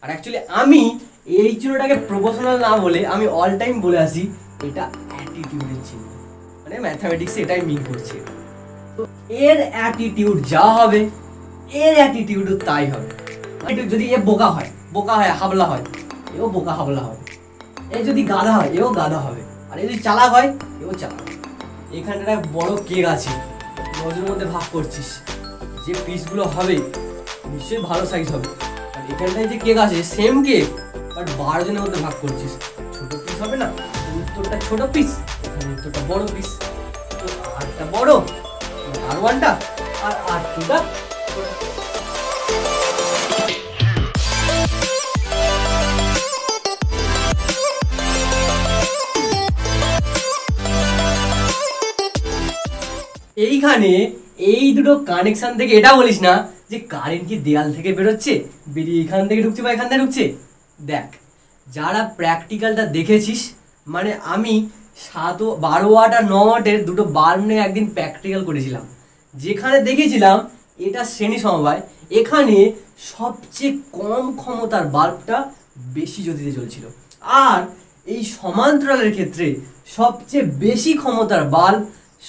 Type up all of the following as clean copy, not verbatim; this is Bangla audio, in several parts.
আর অ্যাকচুয়ালি আমি এই চিহ্নটাকে প্রপোর্শনাল না বলে আমি অল টাইম বলে আসি এটা অ্যাটিটিউডের চিহ্ন, মানে ম্যাথামেটিক্সে এটাই মিন করছে। তো এর অ্যাটিটিউড যা হবে এর অ্যাটিটিউডও তাই হবে। যদি এ বোকা হয় হাবলা হয়, এও বোকা হাবলা হবে। এ যদি গাধা হয় এও গাধা হবে, আর এ যদি চালাক হয় এও চালাক হবে। এখানে একটা বড় কেক আছে, নজরের মধ্যে ভাগ করছিস, যে পিসগুলো হবে নিশ্চয়ই ভালো সাইজ হবে। আর এখানটায় যে কেক আছে সেম কেক, বাট 12 জনের মধ্যে ভাগ করছিস, ছোট পিস হবে না? উত্তরটা ছোট পিস, এখানে উত্তরটা বড় পিস। তো আরটা বড়, আর ওয়ানটা, আর আর টুটা। এইখানে এই দুটো কানেকশন থেকে এটা বলিস না যে কারেন্ট কি দেয়াল থেকে বেরোচ্ছে, বেরিয়ে এখান থেকে ঢুকছে বা এখান থেকে ঢুকছে। দেখ, যারা প্র্যাকটিক্যালটা দেখেছিস, মানে আমি 12 ওয়াট আর 9 ওয়াটের দুটো বাল্ব নিয়ে একদিন প্র্যাকটিক্যাল করেছিলাম, যেখানে দেখেছিলাম এটা শ্রেণী সমবায়, এখানে সবচেয়ে কম ক্ষমতার বাল্বটা বেশি জ্যোতিতে জ্বলছিল, আর এই সমান্তরালের ক্ষেত্রে সবচেয়ে বেশি ক্ষমতার বাল্ব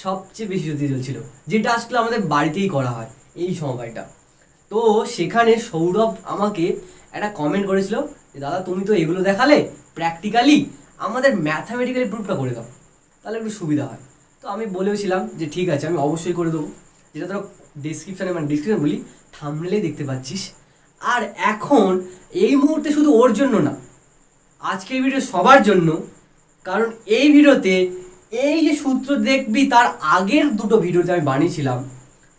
সবচেয়ে বেশি জ্যোতি জ্বলছিল, যেটা আসলে আমাদের বাড়িতেই করা হয় এই সময়টা। তো সেখানে সৌরভ আমাকে একটা কমেন্ট করেছিল যে দাদা তুমি তো এগুলো দেখালে প্র্যাকটিক্যালি, আমাদের ম্যাথামেটিক্যালি প্রুফটা করে দাও, তাহলে একটু সুবিধা হয়। তো আমি বলেওছিলাম যে ঠিক আছে, আমি অবশ্যই করে দেবো, যেটা ধরো ডিসক্রিপশানে, মানে ডিসক্রিপশন বলি, থাম্বনেলেই দেখতে পাচ্ছিস। আর এখন এই মুহূর্তে শুধু ওর জন্য না, আজকের ভিডিও সবার জন্য, কারণ এই ভিডিওতে এই যে সূত্র দেখবি তার আগের দুটো ভিডিওতে আমি বানিয়েছিলাম,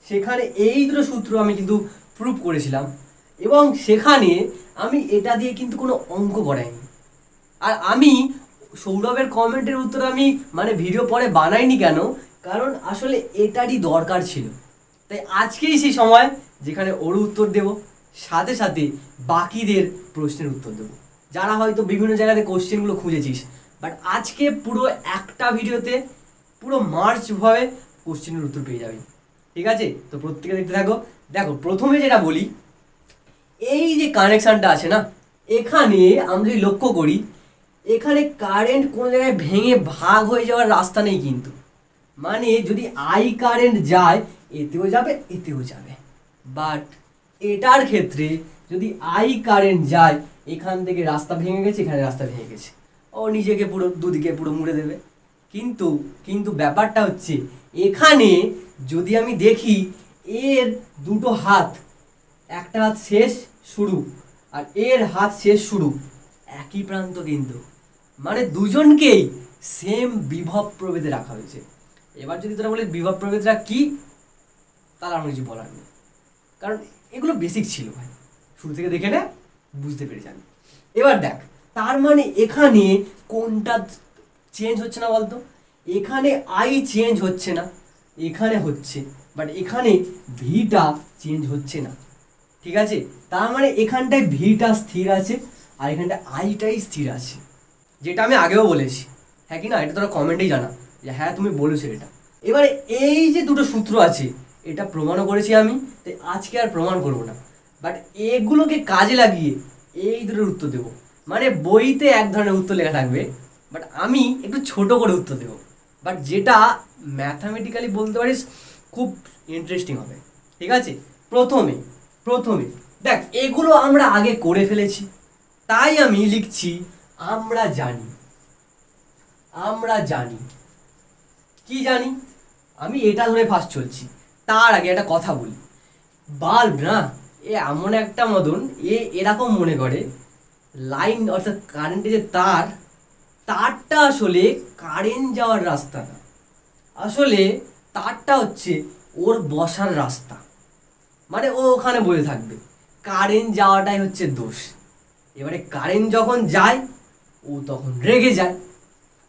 সেখানে এই দুটো সূত্র আমি কিন্তু প্রুফ করেছিলাম, এবং সেখানে আমি এটা দিয়ে কিন্তু কোনো অঙ্ক করাইনি। আর আমি সৌরভের কমেন্টের উত্তর আমি মানে ভিডিও পরে বানাইনি কেন, কারণ আসলে এটারই দরকার ছিল। তাই আজকেই সেই সময় যেখানে ওর উত্তর দেব, সাথে সাথে বাকিদের প্রশ্নের উত্তর দেবো, যারা হয়তো বিভিন্ন জায়গাতে কোশ্চেনগুলো খুঁজেছিস, বাট আজকে পুরো একটা ভিডিওতে পুরো মার্চভাবে কোশ্চেনের উত্তর পেয়ে যাবি। ঠিক আছে, তো প্রত্যেকে দেখতে থাকো। দেখো, প্রথমে যেটা বলি, এই যে কানেকশানটা আছে না, এখানে আমরা যদি লক্ষ্য করি, এখানে কারেন্ট কোনো জায়গায় ভেঙে ভাগ হয়ে যাওয়ার রাস্তা নেই কিন্তু, মানে যদি আই কারেন্ট যায় এতেও যাবে এতেও যাবে, বাট এটার ক্ষেত্রে যদি আই কারেন্ট যায়, এখান থেকে রাস্তা ভেঙে গেছে, এখানে রাস্তা ভেঙে গেছে, ও নিজেকে পুরো দুদিকে পুরো মুড়ে দেবে। কিন্তু কিন্তু ব্যাপারটা হচ্ছে, এখানে যদি আমি দেখি এর দুটো হাত, একটা হাত শেষ শুরু আর এর হাত শেষ শুরু একই প্রান্ত, কিন্তু মানে দুজনকেই সেম বিভব প্রভেদে রাখা হয়েছে। এবার যদি তোরা বলে বিভব প্রভেদটা কি, তাহলে আমার কিছু বলার নেই, কারণ এগুলো বেসিক ছিল ভাই, শুরু থেকে দেখে নে, বুঝতে পেরে যাবি। এবার দেখ, তার মানে এখানে কোনটা চেঞ্জ হচ্ছে না বলতো? এখানে আই চেঞ্জ হচ্ছে না, এখানে হচ্ছে, বাট এখানে ভিটা চেঞ্জ হচ্ছে না। ঠিক আছে, তার মানে এখানটায় ভিটা স্থির আছে আর এখানটায় আইটাই স্থির আছে, যেটা আমি আগেও বলেছি। হ্যাঁ কি না, এটা তোরা কমেন্টেই জানা যে হ্যাঁ তুমি বলেছো এটা। এবারে এই যে দুটো সূত্র আছে, এটা প্রমাণও করেছি আমি, তাই আজকে আর প্রমাণ করবো না, বাট এগুলোকে কাজে লাগিয়ে এই দুটোর উত্তর দেবো। মানে বইতে এক ধরনের উত্তর লেখা থাকবে, বাট আমি একটু ছোট করে উত্তর দেবো, বাট যেটা ম্যাথামেটিক্যালি বলতে পারিস খুব ইন্টারেস্টিং হবে। ঠিক আছে, প্রথমে দেখ, এগুলো আমরা আগে করে ফেলেছি, তাই আমি লিখছি আমরা জানি। কি জানি? আমি এটা ধরে ফার্স্ট চলছি। তার আগে একটা কথা বলি, বাল্ব না এ এমন একটা মতন, এরকম মনে করে লাইন, অর্থাৎ কারেন্টের যে তারটা আসলে কারেন্ট যাওয়ার রাস্তা না, আসলে তারটা হচ্ছে ওর বসার রাস্তা। মানে ও ওখানে বসে থাকবে, কারেন্ট যাওয়াটাই হচ্ছে দোষ। এবারে কারেন্ট যখন যায় ও তখন রেগে যায়,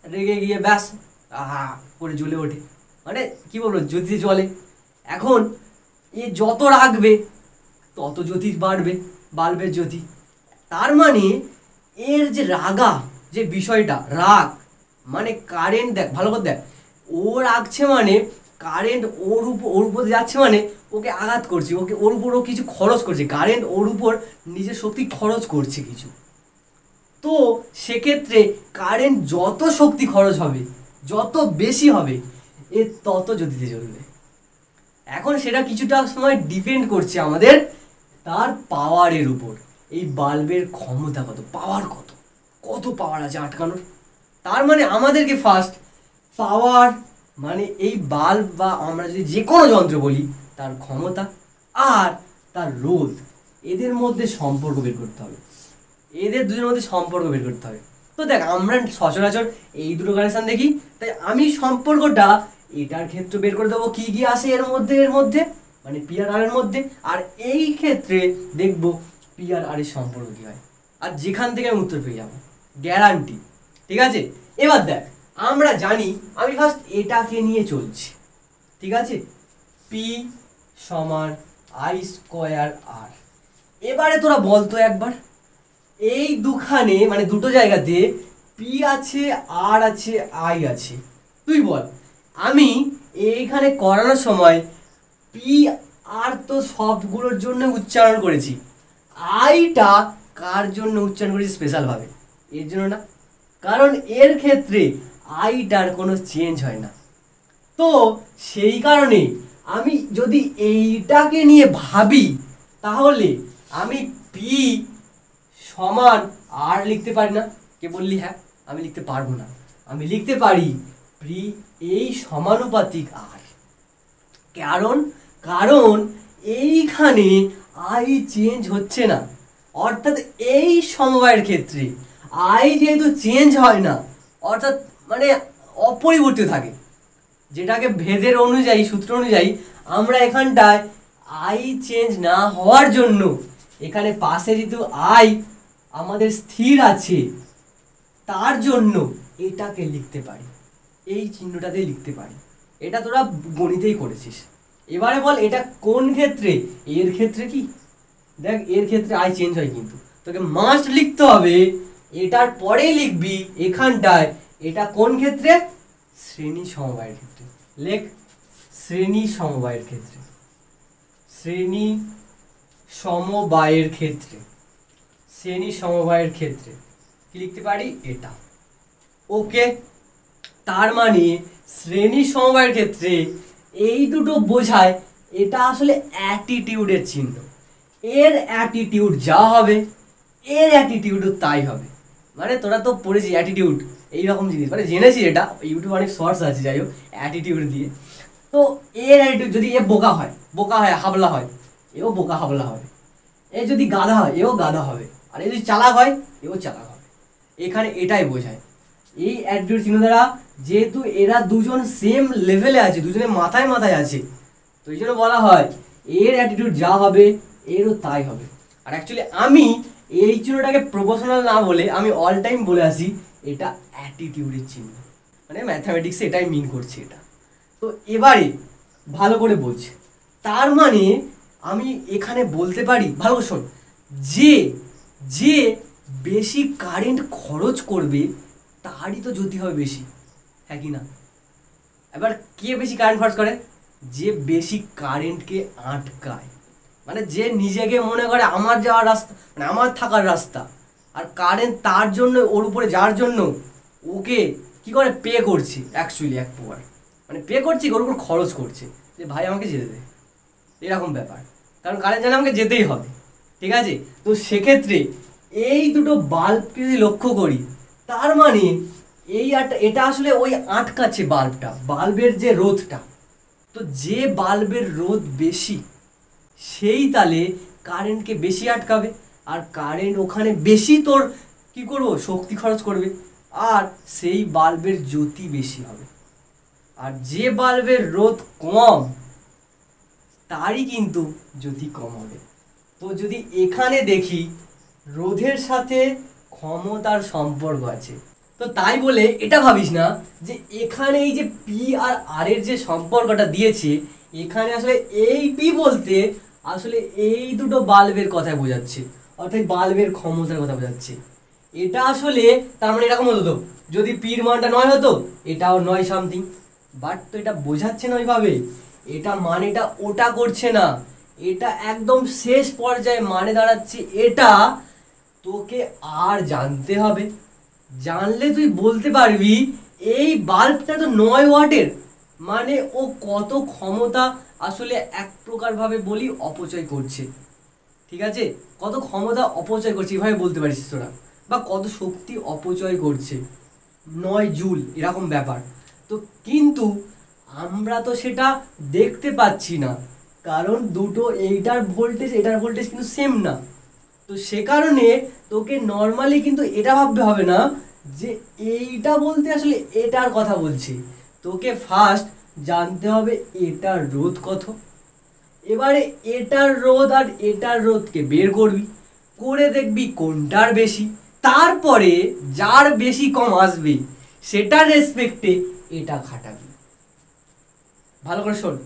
রেগে গিয়ে ব্যাস আহা করে জ্বলে ওঠে, মানে কি বলবো, জ্যোতি জ্বলে। এখন এ যত রাখবে তত জ্যোতি বাড়বে, বাল্বের জ্যোতি। তার মানে এর যে রাগা, যে বিষয়টা রাগ, মানে কারেন্ট, দেখ ভালো করে দেখ, ও রাখছে মানে কারেন্ট ওর উপর যাচ্ছে মানে ওকে আঘাত করছে, ওর উপর ও কিছু খরচ করছে, কারেন্ট ওর উপর নিজের শক্তি খরচ করছে কিছু। তো সেক্ষেত্রে কারেন্ট যত শক্তি খরচ হবে, যত বেশি হবে, এ তত গতিতে চলবে। এখন সেটা কিছুটা সময় ডিপেন্ড করছে আমাদের তার পাওয়ারের উপর। এই বাল্বের ক্ষমতা কত, পাওয়ার কত পাওয়ার আছে আটকানোর। তার মানে আমাদেরকে ফার্স্ট পাওয়ার মানে এই বাল্ব বা আমরা যদি যে কোনো যন্ত্র বলি তার ক্ষমতা আর তার রোধ, এদের মধ্যে সম্পর্ক বের করতে হবে, এদের দুজনের মধ্যে সম্পর্ক বের করতে হবে। তো দেখ আমরা সচরাচর এই দুটো কানেকশন দেখি, তাই আমি সম্পর্কটা এটার ক্ষেত্রে বের করে দেবো কি কি আসে এর মধ্যে মানে পি আর আর এর মধ্যে, আর এই ক্ষেত্রে দেখবো পি আর আর এর সম্পর্ক কি হয়, আর যেখান থেকে আমি উত্তর পেয়ে যাবো গ্যারান্টি। ঠিক আছে, এবার দেখ আমরা জানি, আমি ফার্স্ট এটাকে নিয়ে চলছি। ঠিক আছে, পি সমান আই স্কোয়ার আর। এবারে তোরা বলতো একবার এই দুখানে মানে দুটো জায়গাতে পি আছে আর আছে আই আছে, তুই বল আমি এইখানে করানোর সময় পি আর তো সবগুলোর জন্য উচ্চারণ করেছি, আইটা কার জন্য উচ্চারণ করেছি স্পেশালভাবে? এর জন্য না, কারণ এর ক্ষেত্রে আইটার কোনো চেঞ্জ হয় না। তো সেই কারণে আমি যদি এইটাকে নিয়ে ভাবি তাহলে আমি পি সমান আর লিখতে পারি না। কে বললি হ্যাঁ আমি লিখতে পারবো না, আমি লিখতে পারি পি এই সমানুপাতিক আর। কারণ কারণ এইখানে আই চেঞ্জ হচ্ছে না, অর্থাৎ এই সমবায়ের ক্ষেত্রে আই যেহেতু চেঞ্জ হয় না, অর্থাৎ মানে অপরিবর্তিত থাকে, যেটাকে ভেদের অনুযায়ী সূত্র অনুযায়ী আমরা এখানটায় আই চেঞ্জ না হওয়ার জন্য এখানে পাশে যেহেতু আই আমাদের স্থির আছে তার জন্য এটাকে লিখতে পারি, এই চিহ্নটাতেই লিখতে পারি। এটা তোরা গণিতেই করেছিস। এবারে বল এটা কোন ক্ষেত্রে? এর ক্ষেত্রে কি দেখ, এর ক্ষেত্রে আই চেঞ্জ হয়, কিন্তু তোকে মাস্ট লিখতে হবে এটার পরেই লিখবি এখানটায় এটা কোন ক্ষেত্রে? শ্রেণী সমবায়ের ক্ষেত্রে। লেখ শ্রেণী সমবায়ের ক্ষেত্রে, শ্রেণী সমবায়ের ক্ষেত্রে, শ্রেণী সমবায়ের ক্ষেত্রে কি লিখতে পারি? এটা। ওকে, তার মানে শ্রেণী সমবায়ের ক্ষেত্রে এই দুটো বোঝায় এটা আসলে অ্যাটিটিউডের চিহ্ন। এর অ্যাটিটিউড যা হবে এর অ্যাটিটিউডও তাই হবে। মানে তোরা তো পড়েছিস অ্যাটিটিউড এইরকম জিনিস, মানে জেনেছিস, এটা ইউটিউবে অনেক শর্টস আছে যাই হোক অ্যাটিটিউড দিয়ে। তো এর অ্যাটিটিউড যদি এ বোকা হয় হাবলা হয়, এও বোকা হাবলা হবে। এ যদি গাধা হয় এও গাধা হবে, আর এ যদি চালাক হয় এও চালাক হবে। এখানে এটাই বোঝায় এই অ্যাটিটিউড চিহ্ন দ্বারা, যেহেতু এরা দুজন সেম লেভেলে আছে, দুজনে মাথায় মাথায় আছে, তো এই জন্য বলা হয় এর অ্যাটিটিউড যা হবে এরও তাই হবে। আর অ্যাকচুয়ালি আমি এই চিহ্নটাকে প্রপোর্শনাল না বলে আমি অল টাইম বলে আসি এটা অ্যাটিটিউডের চিহ্ন, মানে ম্যাথামেটিক্সে এটাই মিন করছে এটা। তো এবারে ভালো করে বোঝ, তার মানে আমি এখানে বলতে পারি, ভালো শোন, যে যে বেশি কারেন্ট খরচ করবে তারই তো জ্যোতি হবে বেশি, হ্যাঁ কি না? এবার কে বেশি কারেন্ট খরচ করে? যে বেশি কারেন্টকে আটকায়, মানে যে নিজেকে মনে করে আমার যাওয়ার রাস্তা মানে আমার থাকার রাস্তা, আর কারেন্ট তার জন্য ওর উপরে যার জন্য ওকে কি করে পে করছে, অ্যাকচুয়ালি এক প্রকার মানে পে করছে, ওর উপর খরচ করছে যে ভাই আমাকে যেতে দে, এরকম ব্যাপার। কারণ কারেন্ট জানে আমাকে যেতেই হবে। ঠিক আছে, তো সেক্ষেত্রে এই দুটো বাল্বকে যদি লক্ষ্য করি, তার মানে এই এটা আসলে ওই আটকাচ্ছে বাল্বটা, বাল্বের যে রোধটা, তো যে বাল্বের রোধ বেশি সেই তালে কারেন্টকে বেশি আটকাবে, আর কারেন্ট ওখানে বেশি তোর কি করবো শক্তি খরচ করবে, আর সেই বাল্বের জ্যোতি বেশি হবে। আর যে বাল্বের রোধ কম তারই কিন্তু জ্যোতি কম হবে। তো যদি এখানে দেখি রোধের সাথে ক্ষমতার সম্পর্ক আছে, তো তাই বলে এটা ভাবিস না যে এখানে এই যে পি আর আর এর যে সম্পর্কটা দিয়েছে, এখানে আসলে এই পি বলতে আসলে এই দুটো বাল্বের কথা বোঝাচ্ছে, অর্থাৎ বাল্বের ক্ষমতার কথা বোঝাচ্ছে। এটা আসলে তার মানে এরকম হতো, যদি পির মানটা 9 হতো এটাও 9 সামথিং, বাট তো এটা বোঝাচ্ছে না ওইভাবে, এটা মানেটা ওটা করছে না, এটা একদম শেষ পর্যায়ে মানে দাঁড়াচ্ছে এটা। তোকে আর জানতে হবে, জানলে তুই বলতে পারবি এই বাল্বটা তো 9 ওয়াটের, মানে ও কত ক্ষমতা আসলে এক প্রকার ভাবে বলি অপচয় করছে। ঠিক আছে, কত ক্ষমতা অপচয় করছে এভাবে বলতে পারিস তোরা, বা কত শক্তি অপচয় করছে, 9 জুল এরকম ব্যাপার। তো কিন্তু আমরা তো সেটা দেখতে পাচ্ছি না, কারণ দুটো এইটার ভোল্টেজ এটার ভোল্টেজ কিন্তু সেম না। তো সে কারণে তোকে নর্মালি কিন্তু এটা ভাবতে হবে না যে এইটা বলতে আসলে এটার কথা বলছি। তোকে ফার্স্ট জানতে হবে এটার রোধ কত, এবারে এটার রোধ আর এটার রোধকে বের করবি, করে দেখবি কোনটার বেশি, তারপরে যার বেশি কম আসবে সেটার রেসপেক্টে এটা খাটাবি। ভালো করে শোন,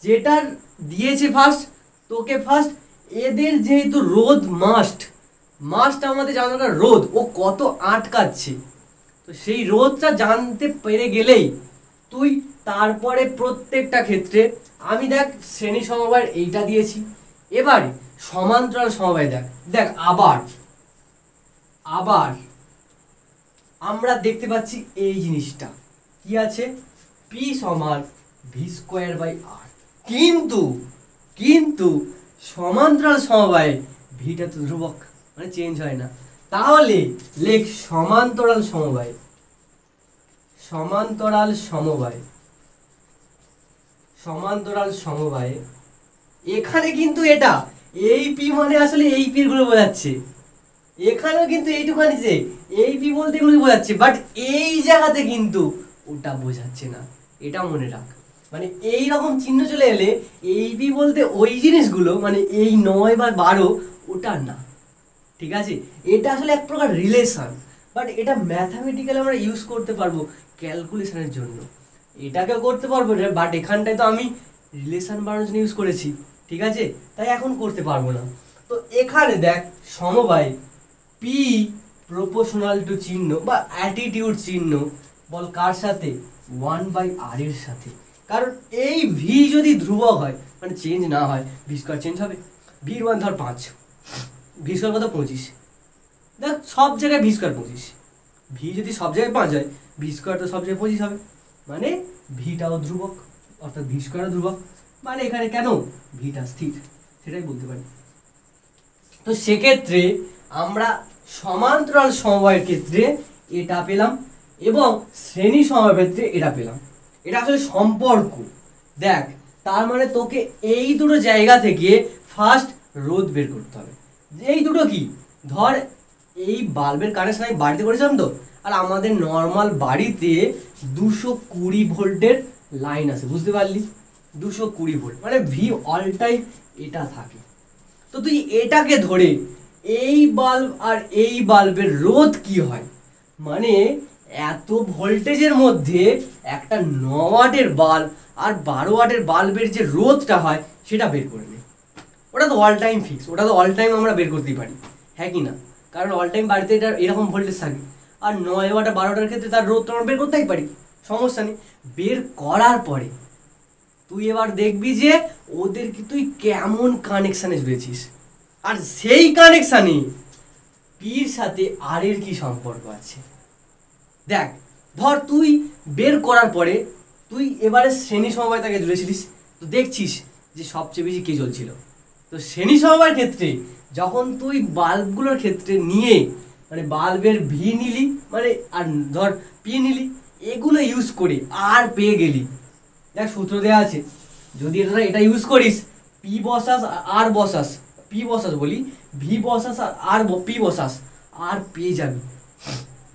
যেটার দিয়েছে ফার্স্ট, তোকে ফার্স্ট এদের যেহেতু রোধ মাস্ট আমাদের জানা দরকার রোধ ও কত আটকাচ্ছে, তো সেই রোধটা জানতে পেরে গেলেই তুই তারপরে প্রত্যেকটা ক্ষেত্রে, আমি দেখ শ্রেণী সমবায় এইটা দিয়েছি, এবারে সমান্তরাল সমবায় দেখ দেখ আবার আবার আমরা দেখতে পাচ্ছি এই জিনিসটা কি আছে, পি সমান ভি স্কোয়ার বাই আর, কিন্তু কিন্তু সমান্তরাল সমবায়ে ভিটা তো ধ্রুবক, মানে চেঞ্জ হয় না। তাহলে লেখ সমান্তরাল সমবায়, সমান্তরাল সমবায়, সমান্তরাল সমবায়ে এখানে কিন্তু এটা এই পি মানে আসলে এই পির গুলো বোঝাচ্ছে, এখানেও কিন্তু এইটুখানি যে এই পি বলতে এগুলো বোঝাচ্ছে, বাট এই জায়গাতে কিন্তু ওটা বোঝাচ্ছে না, এটা মনে রাখ। মানে এই রকম চিহ্ন চলে এলে এই পি বলতে ওই জিনিসগুলো মানে এই 9 বা 12 ওটা না। ঠিক আছে, এটা আসলে এক প্রকার রিলেশন, বাট এটা ম্যাথামেটিক্যালি আমরা ইউজ করতে পারবো ক্যালকুলেশনের জন্য, এটাকেও করতে পারবো, বাট এখানটায় তো আমি রিলেশন বানানোর জন্য ইউজ করেছি। ঠিক আছে, তাই এখন করতে পারবো না। তো এখানে দেখ সমবায় পি প্রপোর্শনাল টু চিহ্ন বা অ্যাটিটিউড চিহ্ন, বল কার সাথে, 1/r এর সাথে। কারণ এই ভি যদি ধ্রুবক হয় মানে চেঞ্জ না হয়, ভি স্কোয়ার চেঞ্জ হবে। ভির মান ধর 5, ভি স্কোয়ার কত 25, দেখ সব জায়গায় ভি স্কোয়ার 25, ভি যদি সব জায়গায় 5 হয় ভি স্কোয়ার তো সব জায়গায় 25 হবে, মানে ভিটাও ধ্রুবক অর্থাৎ ভি স্কোয়ারও ধ্রুবক, মানে এখানে কেন ভিটা স্থির, সেটাই বলতে পারি। তো সেক্ষেত্রে আমরা সমান্তরাল সমবায়ের ক্ষেত্রে এটা পেলাম এবং শ্রেণী সমবায়ের ক্ষেত্রে এটা পেলাম, এটা আসলে সম্পর্ক। দেখ তার মানে তোকে এই দুটো জায়গা থেকে ফার্স্ট রোধ বের করতে হবে। এই দুটো কি, ধর এই বাল্বের কানেকশন আমি বাড়িতে করেছিলাম তো, আর আমাদের নর্মাল বাড়িতে 220 ভোল্টের লাইন আছে, বুঝতে পারলি, 220 ভোল্ট মানে ভি অল টাইম এটা থাকে। তো তুই এটাকে ধরে এই বাল্ব আর এই বাল্বের রোধ কি হয়, মানে এত ভোল্টেজের মধ্যে একটা 9 ওয়াটের বাল্ব আর 12 ওয়াটের বাল্বের যে রোধটা হয় সেটা বের করে নে। ওটা তো অল টাইম ফিক্স, ওটা তো অল টাইম আমরা বের করতেই পারি, হ্যাঁ কি না, কারণ অল টাইম বাড়িতে এটা এরকম ভোল্টেজ থাকে। আর 9 ওয়াট আর 12 ওয়াটের ক্ষেত্রে তার রোধ আমরা বের করতেই পারি, সমস্যা নেই। বের করার পরে তুই এবার দেখবি যে ওদেরকে তুই কেমন কানেকশানে জুড়েছিস, আর সেই কানেকশানে পির সাথে আর এর কি সম্পর্ক আছে। দেখ ধর তুই বের করার পরে তুই এবারে শ্রেণী সমবায় তাকে জুড়েছিলিস, তো দেখছিস যে সবচেয়ে বেশি কে জ্বলছিল। তো শ্রেণী সমবায়ের ক্ষেত্রে যখন তুই বাল্বগুলোর ক্ষেত্রে নিয়ে মানে বাল্বের ভি নিলি মানে আর ধর পি নিলি, এগুলো ইউজ করে আর পেয়ে গেলি, দেখ সূত্র দেওয়া আছে, যদি এটা ইউজ করিস পি বসাস আর বসাস, পি বসাস বলি ভি বসাস আর পি বসাস আর পেয়ে যাবি,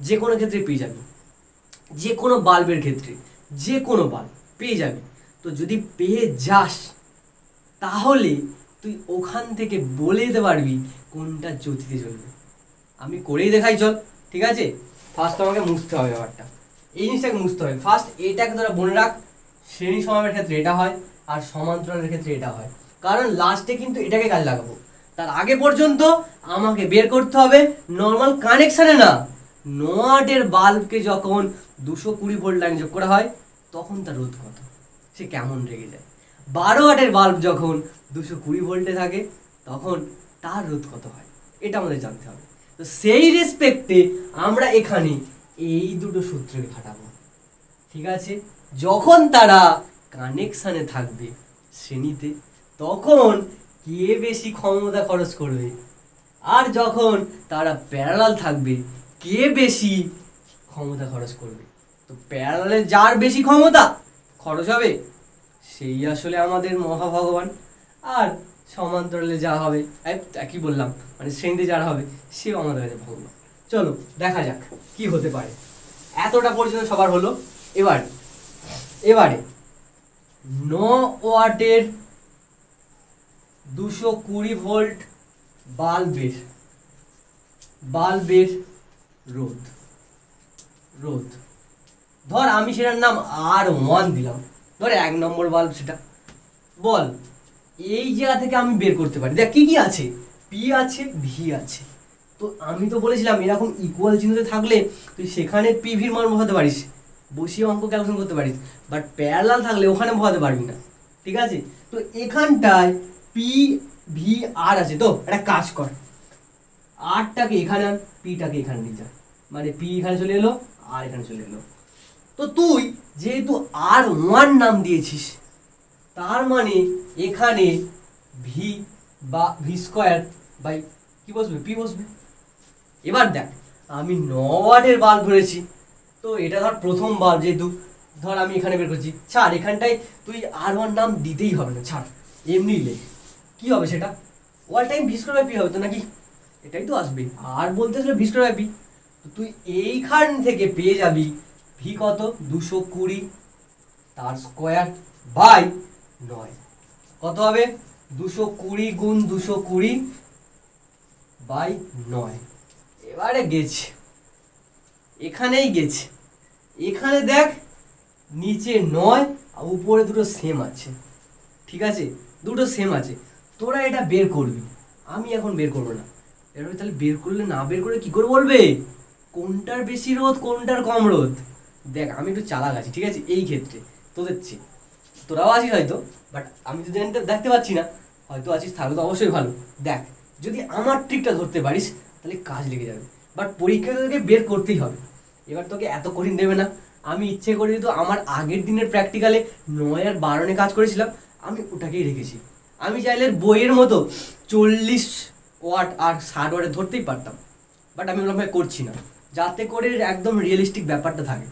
যে কোনো ক্ষেত্রে পেয়ে যাবি, যে কোনো বাল্বের ক্ষেত্রে যে কোনো বাল্ব পেয়ে যাবি। তো যদি পেয়ে যাস তাহলে তুই ওখান থেকে বলে দিতে পারবি কোনটা জ্যোতিতে জ্বলবে। আমি করেই দেখাই চল, ঠিক আছে। ফার্স্ট আমাকে মুছতে হবে ব্যাপারটা, এই জিনিসটাকে মুছতে হবে ফার্স্ট। এটাকে তোরা মনে রাখ, শ্রেণী সমবায়ের ক্ষেত্রে এটা হয় আর সমান্তরালের ক্ষেত্রে এটা হয়, কারণ লাস্টে কিন্তু এটাকে কাজে লাগাবো। তার আগে পর্যন্ত আমাকে বের করতে হবে নর্মাল কানেকশানে না, 9 ওয়াটের বাল্বকে যখন 220 ভোল্ট লাইন যোগ করা হয় তখন তার রোধ কত, সে কেমন রেগে যায়। 12 ওয়াটের বাল্ব যখন 220 ভোল্টে থাকে তখন তার রোধ কত হয়, এটা আমাদের জানতে হবে। তো সেই রেসপেক্টে আমরা এখানে এই দুটো সূত্রকে খাটাবো, ঠিক আছে। যখন তারা কানেকশানে থাকবে শ্রেণীতে, তখন কে বেশি ক্ষমতা খরচ করবে, আর যখন তারা প্যারালাল থাকবে কে বেশি ক্ষমতা খরচ করবে। তো প্যারালালে যার বেশি ক্ষমতা খরচ হবে সেই আসলে আমাদের মহাভগবান, আর সমান্তরালে যা হবে একই বললাম, মানে শ্রেণীতে যারা হবে সেও আমাদের কাছে ভগবান। চলো দেখা যাক কি হতে পারে। এতটা পর্যন্ত সবার হলো। এবারে 9 ওয়াটের 220 ভোল্ট বাল্বের রোধ ধর আমি সেটার নাম R1 দিলাম, ধর 1 নম্বর বাল্ব। সেটা বল এই জায়গা থেকে আমি বের করতে পারি। দেখ কি কি আছে, পি আছে, ভি আছে। তো আমি তো বলেছিলাম এরকম ইকুয়াল চিহ্নতে থাকলে তুই সেখানে পি ভির মান বসাতে পারিস, বসিয়ে অঙ্ক ক্যালকুলেশন করতে পারিস, বাট প্যারালাল থাকলে ওখানে বসাতে পারবি না, ঠিক আছে। তো এখানটায় পি ভি আর আছে, তো একটা কাজ কর, আরটাকে এখানে আন, পিটাকে এখানে নিয়ে যা, মানে পি এখানে চলে এলো, আর এখানে চলে এলো। তো তুই যেহেতু R1 নাম দিয়েছিস, তার মানে এখানে ভি বা ভি স্কোয়ার বাই কি বসবে, পি বসবে। এবার দেখ আমি 9 ওয়াটের বাল্ব ধরেছি, তো এটা ধর প্রথম বাল্ব, যেহেতু ধর আমি এখানে বের করছি, ছাড় এখানটায় তুই R1 নাম দিতেই হবে না, ছাড় এমনি লেখ। কি হবে সেটা, all time V square by P হবে তো নাকি, এটাই তো আসবে। আর বলতে আসলে ভি স্কোয়ার বাই পি, তো তুই এইখান থেকে পেয়ে যাবি ভি কত, 220 তার স্কোয়ার বাই 9। কত হবে, 220 গুণ 220 বাই 9। এবারে গেছে, এখানেই গেছে, এখানে দেখ নিচে 9 আর উপরে দুটো সেম আছে, ঠিক আছে, দুটো সেম আছে। তোরা এটা বের করবি, আমি এখন বের করবো না। এবার তাহলে বের করলে না বের করে কি করে বলবে কোনটার বেশি রোধ কোনটার কম রোধ। দেখ আমি একটু চালাক আছি, ঠিক আছে, এই ক্ষেত্রে তোদের চেয়ে। তোরাও আছিস হয়তো, বাট আমি তো দেখতে পাচ্ছি না, হয়তো আছিস, থাকলে তো অবশ্যই ভালো। দেখ যদি আমার ট্রিকটা ধরতে পারিস তাহলে কাজ লেগে যাবে, বাট পরীক্ষা তোকে বের করতেই হবে। এবার তোকে এত কঠিন দেবে না, আমি ইচ্ছে করে যেহেতু আমার আগের দিনের প্র্যাকটিক্যালে 9 আর 12 কাজ করেছিলাম, আমি ওটাকেই রেখেছি। আমি চাইলে বইয়ের মতো 40 ওয়াট আর 60 ওয়াটে ধরতেই পারতাম, বাট আমি ওরকম ভাবে করছি না, যাতে করে একদম রিয়েলিস্টিক ব্যাপারটা থাকে।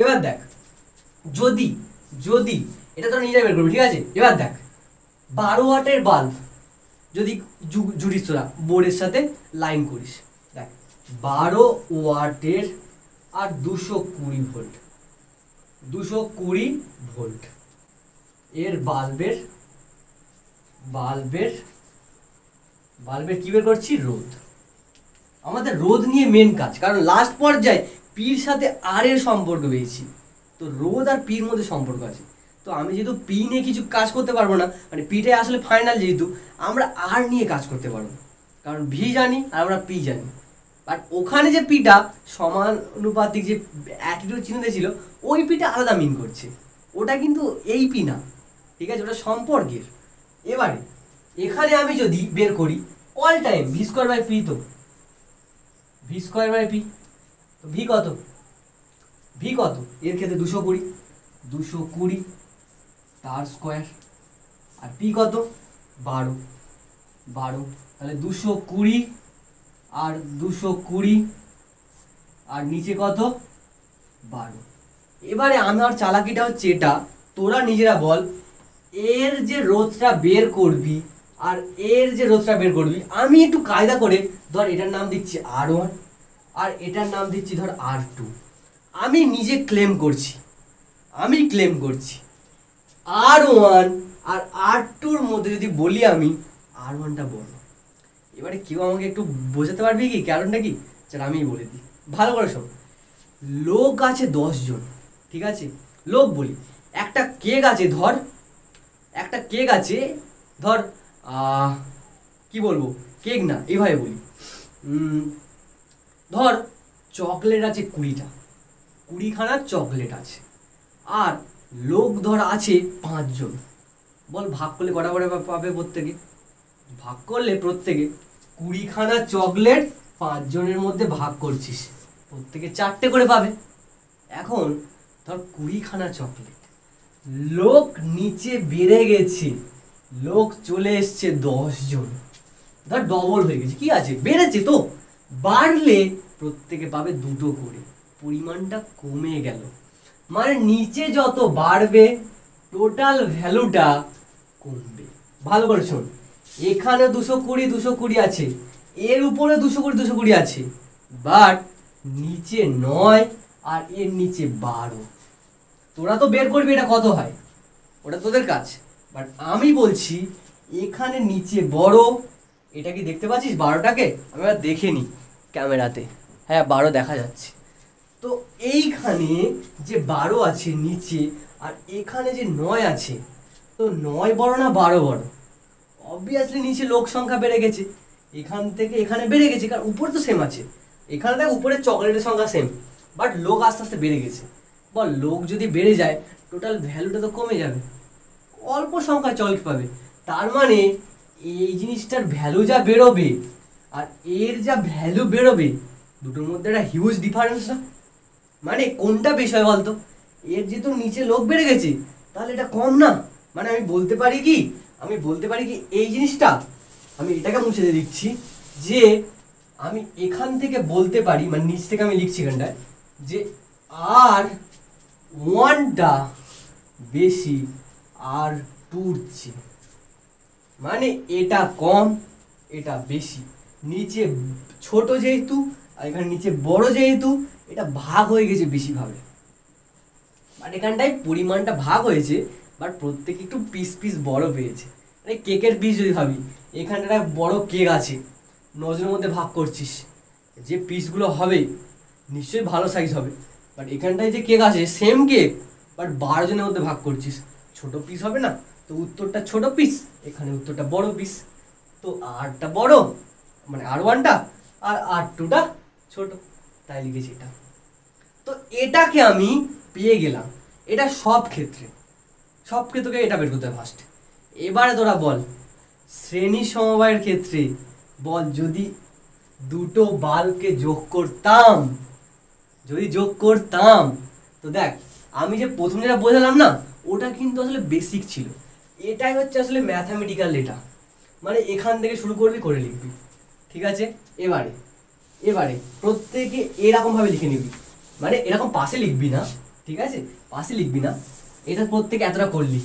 এবার দেখ যদি যদি এটা তোরা নিজে বের করবি, ঠিক আছে। এবার দেখ 12 ওয়াটের বাল্ব যদি জুড়িস, তোরা বোর্ডের সাথে লাইন করিস, দেখ 12 ওয়াটের আর 220 ভোল্ট, 220 ভোল্ট এর বাল্বের কি বের করছি, রোধ। আমাদের রোধ নিয়ে মেন কাজ, কারণ লাস্ট পর্যায়ে পির সাথে আর এর সম্পর্ক পেয়েছি, তো রোধ আর পির মধ্যে সম্পর্ক আছে। তো আমি যেহেতু পি নিয়ে কিছু কাজ করতে পারবো না, মানে পিটাই আসলে ফাইনাল, যেহেতু আমরা আর নিয়ে কাজ করতে পারবো, কারণ ভি জানি আর আমরা পি জানি। বাট ওখানে যে পিটা সমানুপাতিক যে অ্যাটিটিউড চিহ্ন ছিল, ওই পিটা আলাদা মিন করছে, ওটা কিন্তু এই পি না, ঠিক আছে, ওটা সম্পর্কের। এবারে এখানে আমি যদি বের করি all time V square by P, তো ভি স্কোয়ার বাই পি, তো ভি কত, এর ক্ষেত্রে 220 তার স্কোয়ার, আর পি কত 12, তাহলে 220 আর 220 আর নিচে কত 12। এবারে আমার চালাকিটা হচ্ছে এটা, তোরা নিজেরা বল এর যে রোধটা বের করবি আর এর যে রোধটা বের করবি, আমি একটু কায়দা করে ধর এটার নাম দিচ্ছি R1 আর এটার নাম দিচ্ছি ধর R2। আমি নিজে ক্লেম করছি R1 আর R2-র মধ্যে যদি বলি আমি R1টা বড়। এবারে কেউ আমাকে একটু বোঝাতে পারবি কি কারণটা কি, সেটা আমিই বলে দিই, ভালো করে শোন। লোক আছে 10 জন, ঠিক আছে, লোক বলি একটা কেক আছে, ধর কি বলবো, কেক না, এইভাবে বলি, ধর চকলেট আছে 20খানা চকলেট আছে, আর লোক ধর আছে 5 জন। বল ভাগ করলে কটা করে পাবে প্রত্যেকে? ভাগ করলে প্রত্যেকে 20খানা চকলেট 5 জনের মধ্যে ভাগ করছিস, প্রত্যেকে 4টে করে পাবে। এখন ধর 20খানা চকলেট, লোক নিচে বেড়ে গেছে, লোক চলে এসছে 10 জন, ধর ডবল হয়ে গেছে, কি আছে বেড়েছে তো, বাড়লে প্রত্যেকে পাবে 2টো করে, পরিমাণটা কমে গেল। মানে নিচে যত বাড়বে টোটাল ভ্যালুটা কমবে। ভালো করে শোন, এখানে 220 আছে, এর উপরে 220 আছে, বাট নিচে 9 আর এর নিচে 12। তোরা তো বের করবি এটা কত হয়, ওটা তোদের কাজ। বাট আমি বলছি এখানে নিচে বড়, এটা কি দেখতে পাচ্ছিস 12টাকে? আমি আর দেখে নি ক্যামেরাতে, হ্যাঁ 12 দেখা যাচ্ছে। তো এইখানে যে 12 আছে নিচে, আর এখানে যে 9 আছে, তো 9 বড় না 12 বড়? অবভিয়াসলি নিচে লোক সংখ্যা বেড়ে গেছে, এখান থেকে এখানে বেড়ে গেছে, কারণ উপরে তো সেম আছে। এখানে দেখ উপরে চকলেটের সংখ্যা সেম, বাট লোক আস্তে আস্তে বেড়ে গেছে। বল লোক যদি বেড়ে যায় টোটাল ভ্যালুটা তো কমে যাবে, অল্প সংখ্যা চকলেট পাবে। তার মানে এই জিনিসটার ভ্যালু যা বেরোবে আর এর যা ভ্যালু বেরোবে, দুটোর মধ্যে একটা হিউজ ডিফারেন্স না? মানে কোনটা বিষয় বলতো? এর যেহেতু নিচে লোক বেড়ে গেছে তাহলে এটা কম না? মানে আমি বলতে পারি কি, এই জিনিসটা, আমি এটাকে মুছে দিয়ে দিচ্ছি, যে আমি এখান থেকে বলতে পারি, মানে নিচ থেকে আমি লিখছি এখানটায়, যে আর 1টা বেশি আর 2র চেয়ে, মানে এটা কম এটা বেশি। নিচে ছোট যেহেতু আর এখানে নিচে বড় যেহেতু, এটা ভাগ হয়ে গেছে বেশি ভাবে। বাট এখানটায় পরিমাণটা ভাগ হয়েছে, বাট প্রত্যেকে একটু পিস পিস বড় পেয়েছে। মানে কেকের পিস যদি ভাবি, এখানে একটা বড় কেক আছে, 9 জনের মধ্যে ভাগ করছিস, যে পিসগুলো হবে নিশ্চয়ই ভালো সাইজ হবে। বাট এখানটায় যে কেক আছে সেম কেক, বাট 12 জনের মধ্যে ভাগ করছিস, ছোট পিস হবে না? তো উত্তরটা ছোট পিস, এখানে উত্তরটা বড় পিস। তো আরটা বড়, মানে R1টা, আর R2টা ছোট, তাই লিখেছি এটা। তো এটাকে আমি পেয়ে গেলাম, এটা সব ক্ষেত্রে এটা বের করতে হবে ফার্স্ট। এবারে তোরা বল শ্রেণী সমবায়ের ক্ষেত্রে, বল যদি দুটো বাল্বকে যোগ করতাম, তো দেখ আমি যে প্রথম যেটা বোঝালাম না, ওটা কিন্তু আসলে বেসিক ছিল, এটাই হচ্ছে আসলে ম্যাথামেটিক্যাল ডেটা। মানে এখান থেকে শুরু করবি, করে লিখবি, ঠিক আছে? এবারে প্রত্যেকে এরকম ভাবে লিখে নিবি, মানে এরকম পাশে লিখবি না, ঠিক আছে? পাশে লিখবি না, এটা প্রত্যেকে এতটা করলি,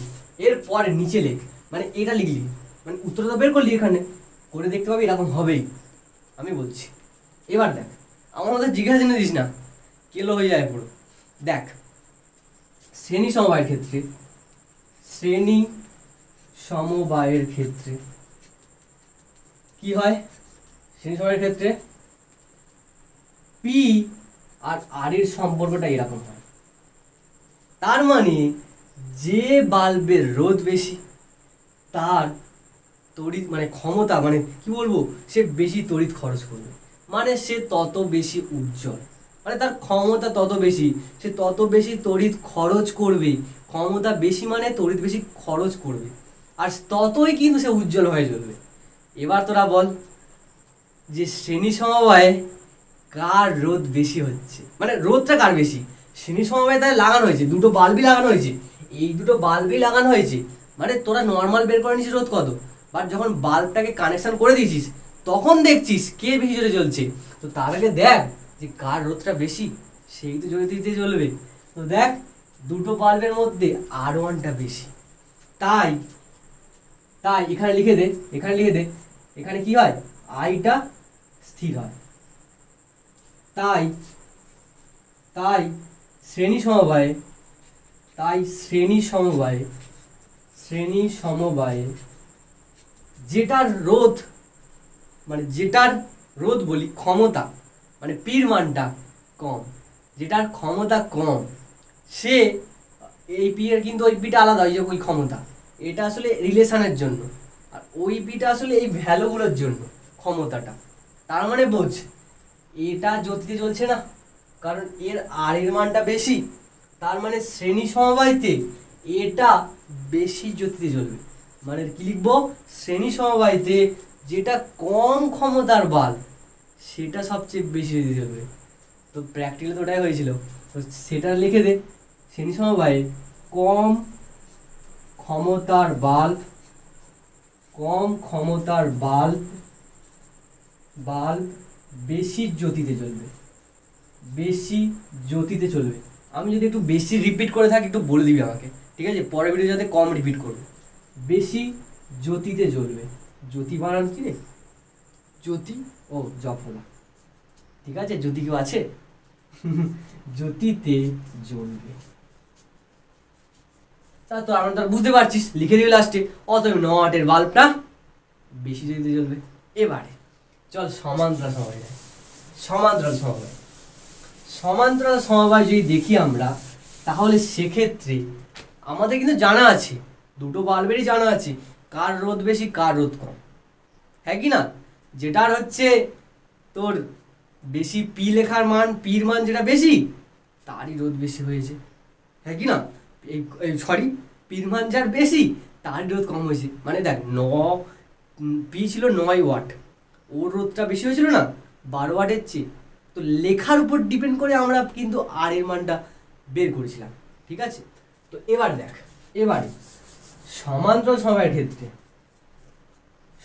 এরপরে নিচে লেখ, মানে এটা লিখলি, মানে উত্তরটা বের করলি, এখানে করে দেখতে পাবি এরকম হবেই। আমি বলছি এবার দেখ, আমার মধ্যে জিজ্ঞাসা জেনে দিস না, কেলো হয়ে যায় পুরো। দেখ শ্রেণী সমবায়ের ক্ষেত্রে কি হয়? শ্রেণী সমবায়ের ক্ষেত্রে পি আর আর এর সম্পর্কটা এরকম হয়। তার মানে যে বাল্বের রোধ বেশি তার তড়িৎ, মানে ক্ষমতা, মানে কি বলবো, সে বেশি তড়িৎ খরচ করবে, মানে সে তত বেশি উজ্জ্বল, মানে তার ক্ষমতা তত বেশি, সে তত বেশি তড়িৎ খরচ করবে। ক্ষমতা বেশি মানে তড়িৎ বেশি খরচ করবে, আর ততই কিন্তু সে উজ্জ্বল হয়ে জ্বলবে। এবার তোরা বল যে শ্রেণী সমবায়ে কার রোধ বেশি হচ্ছে, মানে রোধটা কার বেশি? শ্রেণী সমবায়ে তাই লাগানো হয়েছে, দুটো বাল্বই লাগানো হয়েছে, এই দুটো বাল্বই লাগানো হয়েছে, মানে তোরা নর্মাল বের করে নিছিস রোধ কত, বাট যখন বাল্বটাকে কানেকশন করে দিয়েছিস তখন দেখছিস কে বেশি জোরে জ্বলছে। তো তার আগে দেখ যে কার রোধটা বেশি, সেই তো জোরে দিতে জ্বলবে। তো দেখ দুটো বাল্বের মধ্যে R1টা বেশি, তাই এখানে লিখে দে, এখানে কি হয়, আইটা স্থির হয়। তাই শ্রেণী সমবায়ে যেটার রোধ, মানে যেটার রোধ বলি ক্ষমতা, মানে পির মানটা কম, যেটার ক্ষমতা কম, সে এই পি এর কিন্তু ওই পিটা আলাদা, ওই যে ওই ক্ষমতা, এটা আসলে রিলেশনের জন্য, আর ওই পিটা আসলে এই ভ্যালুগুলোর জন্য ক্ষমতাটা। তার মানে বোঝ এটা জ্যোতিতে জ্বলছে না, কারণ এর আর এর মানটা বেশি, তার মানে শ্রেণী সমবায়তে এটা বেশি জ্যোতিতে জ্বলবে। মানে কি লিখবো, শ্রেণী সমবায়তে যেটা কম ক্ষমতার বাল্ব সেটা সবচেয়ে বেশি জ্যোতিতে জ্বলবে। তো প্র্যাকটিক্যালি তো ওটাই হয়েছিল, তো সেটা লিখে দে, শ্রেণী সমবায়ে কম ক্ষমতার বাল্ব, কম ক্ষমতার বাল্ব বাল্ব বেশি জ্যোতিতে জ্বলবে, বেশি জ্যোতিতে চলবে। আমি যদি একটু বেশি রিপিট করে থাকি একটু বলে দিবি আমাকে, ঠিক আছে? পরের ভিডিও যাতে কম রিপিট করবে। বেশি জ্যোতিতে জ্বলবে, জ্যোতি বানান কি রে, জ্যোতি ও জফলা, ঠিক আছে? জ্যোতি কেউ আছে? জ্যোতিতে জ্বলবে। তা তো আমরা তো বুঝতে পারছিস, লিখে দিবি লাস্টে অতএব 9 ওয়াটের বাল্বটা বেশি জ্যোতিতে জ্বলবে। এবারে চল সমান্তরাল সমবায়, সমান্তরাল সমবায়, সমান্তরাল সমবায় যদি দেখি আমরা, তাহলে সেক্ষেত্রে আমাদের কিন্তু জানা আছে, দুটো বাল্বেরই জানা আছে কার রোধ বেশি কার রোধ কম, হ্যাঁ কি না? যেটার হচ্ছে তোর বেশি পি লেখার মান, পির মান যেটা বেশি তারই রোধ বেশি হয়েছে, হ্যাঁ কি না? এই সরি, পির মান যার বেশি তারই রোধ কম হয়েছে। মানে দেখ, পি ছিল 9 ওয়াট, ওর রোধটা বেশি হয়েছিল না 12 ওয়াটের চেয়ে। তো লেখার উপর ডিপেন্ড করে আমরা কিন্তু আর এর মানটা বের করেছিলাম, ঠিক আছে? তো এবার দেখ, এবারে সমান্তরাল সমবায়ের ক্ষেত্রে,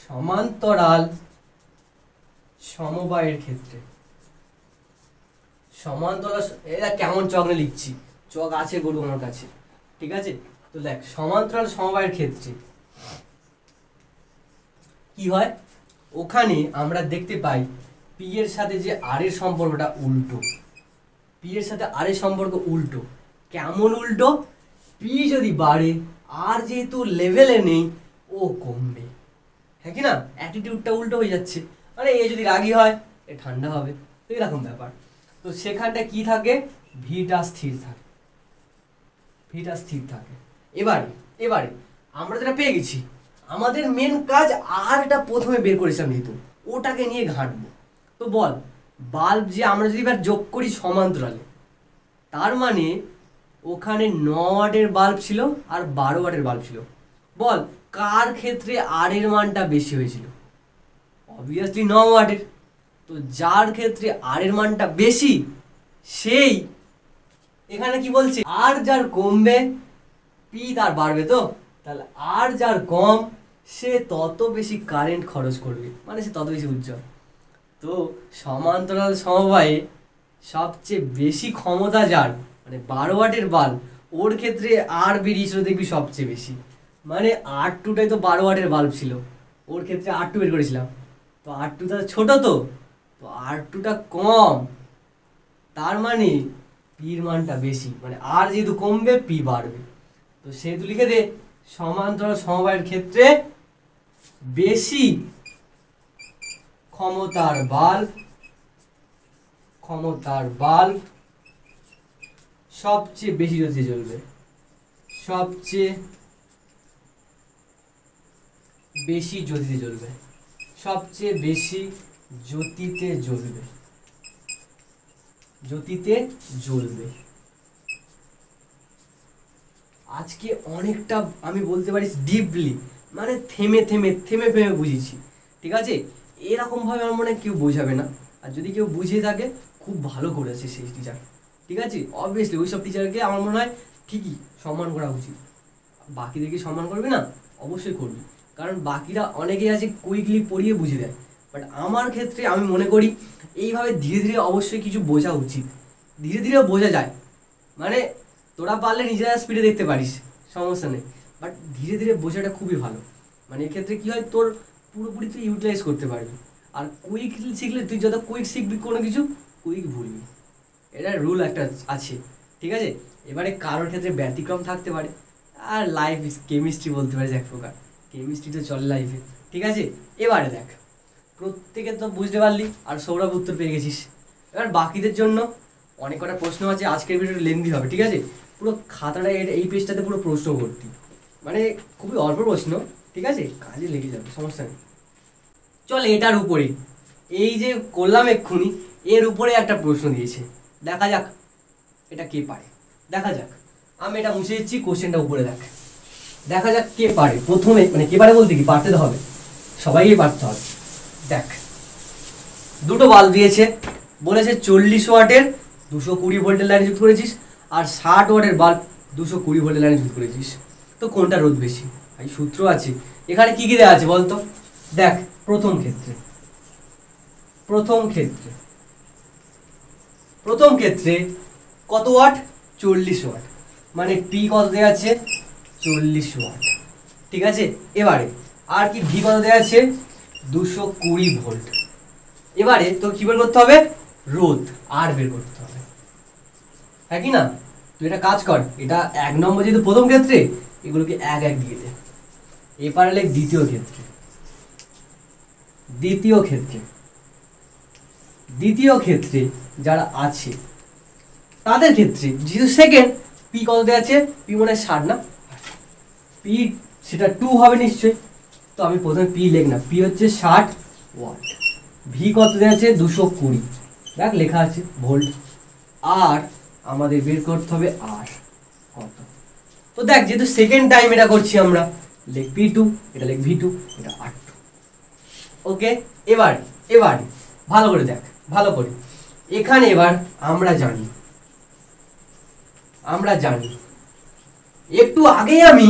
সমান্তরাল সমবায়ের ক্ষেত্রে, সমান্তরাল, এরা কেমন চক লিখছি, চক আছে গরু আমার কাছে, ঠিক আছে? তো দেখ, সমান্তরাল সমবায়ের ক্ষেত্রে কি হয়, ওখানে আমরা দেখতে পাই পি এর সাথে যে আর এর সম্পর্কটা উল্টো, পি এর সাথে আর এর সম্পর্ক উল্টো। কেমন উল্টো? পি যদি বাড়ে আর যেহেতু লেভেলে নেই ও কমবে, হ্যাঁ কি না? অ্যাটিটিউডটা উল্টো হয়ে যাচ্ছে। মানে এ যদি রাগী হয় এ ঠান্ডা হবে, তো এরকম ব্যাপার। তো সেখানটা কি থাকে, ভিটা স্থির থাকে, ভিটা স্থির থাকে। এবারে এবারে আমরা যেটা পেয়ে গেছি, আমাদের মেন কাজ আরটা প্রথমে বের করেছিলাম, যেহেতু ওটাকে নিয়ে ঘাঁটবো। তো বল, বাল্ব যে আমরা যদি এবার যোগ করি সমান্তরালে, তার মানে ওখানে 9 ওয়াটের বাল্ব ছিল আর 12 ওয়াটের বাল্ব ছিল। বল কার ক্ষেত্রে আর এর মানটা বেশি হয়েছিল? অবভিয়াসলি 9 ওয়াটের। তো যার ক্ষেত্রে আর এর মানটা বেশি সেই, এখানে কি বলছে, আর যার কমবে পি তার বাড়বে, তো তাহলে আর যার কম সে তত বেশি কারেন্ট খরচ করবে, মানে সে তত বেশি উজ্জ্বল। তো সমান্তরাল সমবায়ে সবচেয়ে বেশি ক্ষমতা যার, মানে 12 ওয়াটের বাল্ব, ওর ক্ষেত্রে আর বেরিয়েছিল দেখবি সবচেয়ে বেশি। মানে R2টাই তো 12 ওয়াটের বাল্ব ছিল, ওর ক্ষেত্রে R2 বের করেছিলাম। তো R2টা ছোট, তো R2টা কম, তার মানে পির মানটা বেশি, মানে আর যেহেতু কমবে পি বাড়বে। তো সেহেতু লিখে দে, সমান্তরাল সমবায়ের ক্ষেত্রে বেশি ক্ষমতার বাল্ব, ক্ষমতার বাল্ব সবচেয়ে বেশি জ্যোতিতে জ্বলবে, সবচেয়ে বেশি জ্যোতিতে জ্বলবে, সবচেয়ে বেশি জ্যোতিতে জ্বলবে, জ্যোতিতে জ্বলবে। আজকে অনেকটা আমি বলতে পারি ডিপলি, মানে থেমে থেমে থেমে থেমে বুঝেছি, ঠিক আছে? এরকমভাবে আমার মনে হয় কেউ বোঝাবে না, আর যদি কেউ বুঝে থাকে খুব ভালো করেছে সেই টিচার, ঠিক আছে? অবভিয়াসলি ওই সব টিচারকে আমার মনে হয় ঠিকই সম্মান করা উচিত। বাকিদেরকে সম্মান করবি না? অবশ্যই করবি, কারণ বাকিরা অনেকেই আছে কুইকলি পড়িয়ে বুঝে দেয়, বাট আমার ক্ষেত্রে আমি মনে করি এইভাবে ধীরে ধীরে অবশ্যই কিছু বোঝা উচিত, ধীরে ধীরে বোঝা যায়। মানে তোরা পারলে নিজেরা স্পিডে দেখতে পারিস, সমস্যা নেই, বাট ধীরে ধীরে বোঝাটা খুবই ভালো। মানে এক্ষেত্রে কী হয়, তোর পুরোপুরি তুই ইউটিলাইজ করতে পারবি। আর কুইক শিখলে তুই যত কুইক শিখবি কোনো কিছু, কুইক ভুলবি, এটা রুল একটা আছে, ঠিক আছে? এবারে কারোর ক্ষেত্রে ব্যতিক্রম থাকতে পারে, আর লাইফ কেমিস্ট্রি বলতে পারিস এক প্রকার, কেমিস্ট্রি তো চলে লাইফে, ঠিক আছে? এবারে দেখ, প্রত্যেকে তো বুঝতে পারলি, আর সৌরভ উত্তর পেয়ে গেছিস। এবার বাকিদের জন্য অনেক কটা প্রশ্ন আছে, আজকের ভিডিওটা লেন্দি হবে, ঠিক আছে? পুরো খাতাটা এই পেজটাতে পুরো প্রশ্ন ভর্তি, মানে খুবই অল্প প্রশ্ন, ঠিক আছে? কাজে লেগে যাবে, সমস্যা নেই। চল এটার উপরে, এই যে করলাম এক্ষুনি, এর উপরে একটা প্রশ্ন দিয়েছে, দেখা যাক এটা কে পারে। দেখা যাক, আমি এটা মুছে দিচ্ছি, কোশ্চেনটা উপরে দেখ, দেখা যাক কে পারে প্রথমে, মানে কে পারে বলতে কি, পারতে তো হবে, সবাইকে পারতে হবে। দেখ, দুটো বাল্ব দিয়েছে, বলেছে 40 ওয়াটের 220 ভোল্টের লাইনে যুক্ত করেছিস, আর 60 ওয়াটের বাল্ব 220 ভোল্টের লাইনে যুক্ত করেছিস, তো কোনটা রোধ বেশি? এই সূত্র আছে, এখানে কি কি দেওয়া আছে বলতো? দেখ, প্রথম ক্ষেত্রে কত ওয়াট? 40 ওয়াট, মানে পি কত দেওয়া আছে? 40 ওয়াট, ঠিক আছে। এবারে আর কি, ভি কত দেওয়া আছে? 220 ভোল্ট। এবারে তো কি বের করতে হবে? রোধ আর বের করতে হবে, হ্যাঁ কি না? তুই এটা কাজ কর, এটা 1 নম্বর যেহেতু প্রথম ক্ষেত্রে, এগুলোকে এক এক দিয়ে দে। এবারে লেখ দ্বিতীয় ক্ষেত্রে যারা আছে তাদের ক্ষেত্রে যেহেতু সেকেন্ড, পি কত দেওয়া আছে? পি মনে হয় 60 না, পি সেটা 2 হবে নিশ্চয়ই, তো আমি প্রথমে পি লিখ না, পি হচ্ছে 60 ওয়াট। ভি কত দেওয়া আছে? 220, দেখ লেখা আছে ভোল্ট। আর আমাদের বের করতে হবে আর কত। তো দেখ, যেহেতু সেকেন্ড টাইম এটা করছি আমরা, লেখ P2, এটা লেখ V2, এটা R2। ওকে, এবার ভালো করে দেখ, ভালো করে। এখানে এবার আমরা জানি একটু আগে আমি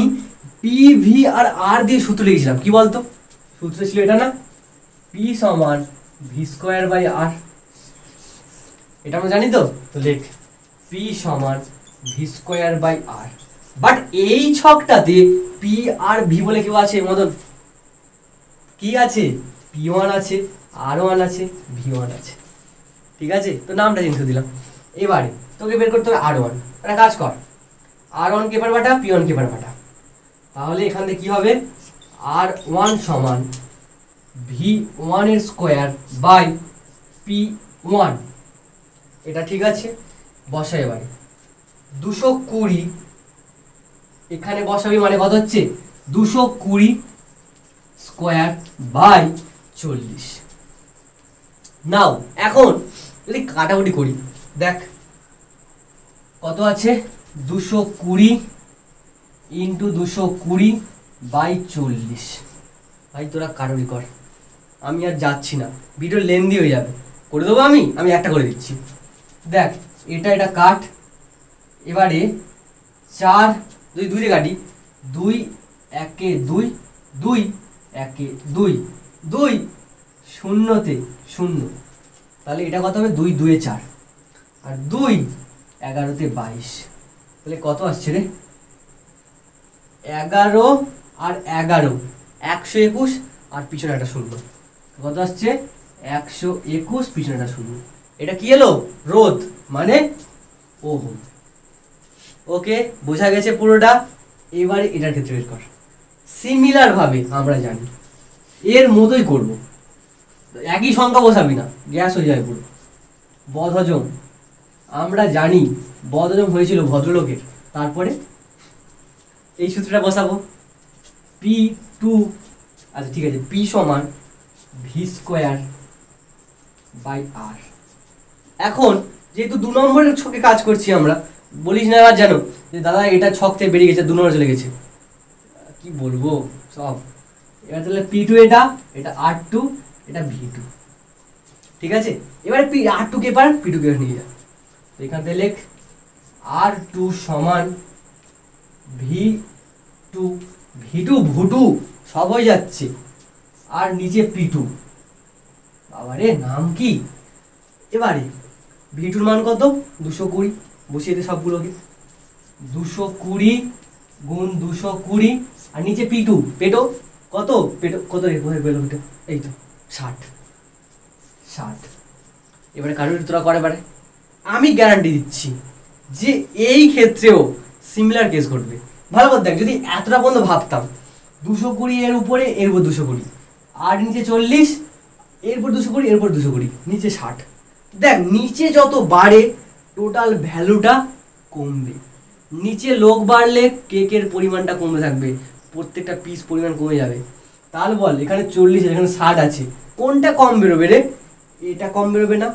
পি ভি আর আর দিয়ে সূত্র লিখেছিলাম, কি বলতো? সূত্র ছিল এটা না, পি সমান ভি স্কোয়ার বাই আর, এটা আমরা জানি তো। তো লেখ পি সমান V square by R. But এই ছকটাতে পি আর ভি বলে কেউ আছে মদন? কি আছে? P1 আছে, R1 আছে, V1 আছে, ঠিক আছে। তো নামটা চেঞ্জ করে দিলাম। এবারে তোকে বের করতে হবে R1। একটা কাজ কর, R1 কে পার বাটা, P1 কে পার বাটা, তাহলে এখান থেকে কি হবে? R1 সমান V1 এর স্কোয়ার বাই P1, এটা ঠিক আছে। বসা এবারে 220 এখানে বসাবি, মানে কত হচ্ছে? 220 স্কোয়ার বাই 40। নাও এখন যদি কাটাকুটি করি, দেখ কত আছে? 220 ইন্টু 220 বাই 40। ভাই তোরা কাটাকুটি কর, আমি আর যাচ্ছি না, ভিডিও লেন্দি হয়ে যাবে, করে দেবো আমি একটা করে দিচ্ছি। দেখ, এটা কাট। এবারে 4 2 2 দিয়ে কাটি, 2 1 2 2 1 2 2 শূন্যতে 0, তাহলে এটা কত হবে? 2 2 4, আর 2 11 22, তাহলে কত আসছে রে? 11 আর 11 121, আর পিছনে একটা 0, কত আসছে? 121, পিছনে একটা 0। এটা কি এলো? রোধ, মানে ওহম। ওকে, বোঝা গেছে পুরোটা। এবারে এটার ক্ষেত্রে বের কর। সিমিলার ভাবে আমরা জানি, এর মতোই করব, একই সংখ্যা বসাবি না, গ্যাস হয়ে যাবে পুরো। বদহজম, আমরা জানি বদহজম হয়েছিল ভদ্রলোকের, তারপরে এই সূত্রটা বসাবো, P2, আচ্ছা ঠিক আছে, P সমান ভি স্কোয়ার বাই আর। এখন যেহেতু 2 নম্বরের ছকে কাজ করছি আমরা, বলিস না এবার জানো যে দাদা এটা ছক থেকে বেরিয়ে গেছে, 2 নম্বরে চলে গেছে, কি বলবো সব। এবার তাহলে P2, এটা R2, এটা V2, ঠিক আছে। এবার R2 কে পার, P2 কে নিয়ে যা, তো এখান থেকে লেখ R2 সমান V2 ভুটু সব হয়ে যাচ্ছে, আর নিচে P2, বাবারে নাম কি। এবারে V2 মান কত? 220, বসিয়ে দে সবগুলোকে, 220 গুণ 220, আর নিচে P2 পেটো কত? পেটো কত রে? কোথায় পেলো পেটো? এই তো 60। এবারে কারোর তোরা করে পারে, আমি গ্যারান্টি দিচ্ছি যে এই ক্ষেত্রেও সিমিলার কেস ঘটবে। ভালো করে দেখ, যদি এতটা পর্যন্ত ভাবতাম 220 এর উপরে, এর উপর 220, আর নিচে 40, এরপর 220, এরপর 220, নিচে 60, দেখ নিচে যত বাড়ে টোটাল ভ্যালুটা কমবে, নিচে লোক বাড়লে কেকের পরিমাণটা কমে থাকবে, প্রত্যেকটা পিস পরিমাণ কমে যাবে। তাহলে বল, এখানে 40, এখানে 60 আছে, কোনটা কম বেরোবে রে? এটা কম বেরোবে না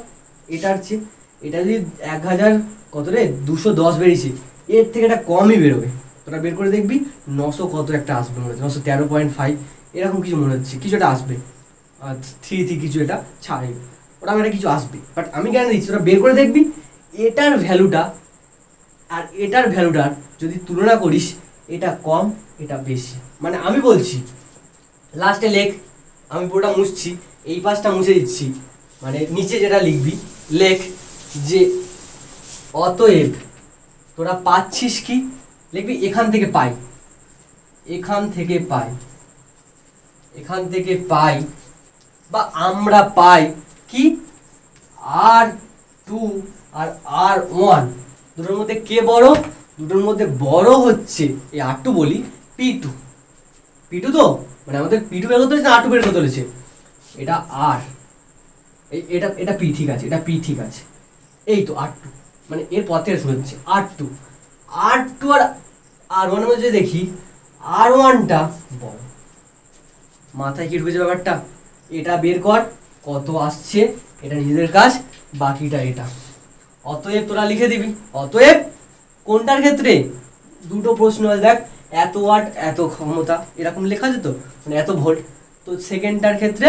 এটার চেয়ে? এটা যদি 1000 কত রে 210 বেরিয়েছে, এর থেকে এটা কমই বেরোবে। তোরা বের করে দেখবি 900 কত একটা আসবে মনে হচ্ছে, 913.5 এরকম কিছু মনে হচ্ছে, কিছু একটা আসবে। 3 কিছু এটা ছাড়ে, ওটা একটা কিছু আসবে। বাট আমি কেন দিচ্ছি, ওরা বের করে দেখবি এটার ভ্যালুটা আর এটার ভ্যালুটার যদি তুলনা করিস, এটা কম এটা বেশি। মানে আমি বলছি লাস্টে লেখ, আমি পুরোটা মুছছি, এই পাশটা মুছে দিচ্ছি, মানে নিচে যেটা লিখবি লেখ যে অতএব তোরা পাচ্ছিস কি, লিখবি এখান থেকে পাই, এখান থেকে পাই, এখান থেকে পাই বা আমরা পাই কি R2 আর R1 দুটোর মধ্যে কে বড়, দুটোর মধ্যে বড় হচ্ছে এই R2 বলি P2, P2 তো মানে আমাদের P2 বের করতে হচ্ছে না R2 বের করতে হচ্ছে, এটা R, এটা এটা P ঠিক আছে, এটা P ঠিক আছে, এই তো R2 মানে এর পথে শুরু হচ্ছে R2 আর R1 এর মধ্যে দেখি R1টা বড়, মাথায় কি ঢুকেছে ব্যাপারটা, এটা বের কর কত আসছে, এটা নিজেদের কাজ, বাকিটা এটা। অতএব তোরা লিখে দিবি, অতএব কোনটার ক্ষেত্রে, দুটো প্রশ্ন আছে দেখ, এত ওয়াট এত ক্ষমতা এরকম লেখা আছে তো, মানে এত ভোল্ট, তো সেকেন্ডটার ক্ষেত্রে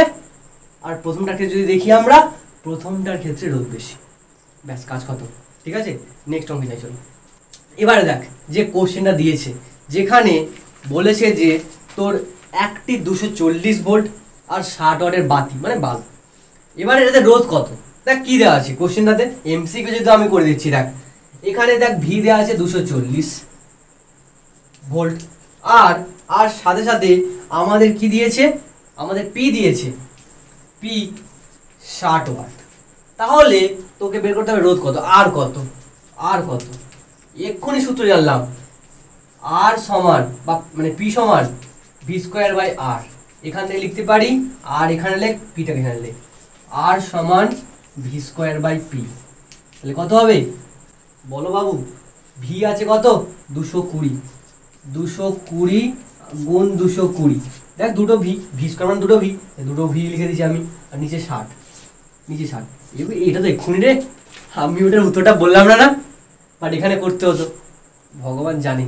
আর প্রথমটার ক্ষেত্রে যদি দেখি আমরা, প্রথমটার ক্ষেত্রে রোধ বেশি, ব্যাস কাজ কত। ঠিক আছে, নেক্সট অঙ্কে যাই চলো। এবারে দেখ যে কোশ্চেনটা দিয়েছে, যেখানে বলেছে যে তোর একটি 240 ভোল্ট আর 60 ওয়াটের বাতি মানে বাল্ব, এবারে এটাতে রোধ কত, দেখ কি দেওয়া আছে কোশ্চেনটাতে, এমসিকিউ যেহেতু আমি করে দিচ্ছি, দেখ এখানে দেখ ভি দেওয়া আছে 240 ভোল্ট, আর সাথে সাথে আমাদের কি দিয়েছে, আমাদের পি দিয়েছে, পি 60 ওয়াট। তাহলে তোকে বের করতে হবে রোধ কত, আর কত, আর কত, এক্ষুনি সূত্র জানলাম, আর সমান বা মানে পি সমান ভি স্কোয়ার বাই আর, এখান থেকে লিখতে পারি, আর এখানে লেখ পিটাকে এখানে লেখ, আর সমান ভি স্কোয়ার বাই পি, তাহলে কত হবে বলো বাবু, ভি আছে কত 220, 220 গুণ 220, দেখ দুটো ভি, ভি স্কোয়ার মানে দুটো ভি লিখে দিচ্ছি আমি, আর নিচে 60, নিচে 60, এটা তো এক্ষুনি রে, আমি ওটার উত্তরটা বললাম না না, বাট এখানে করতে হতো, ভগবান জানে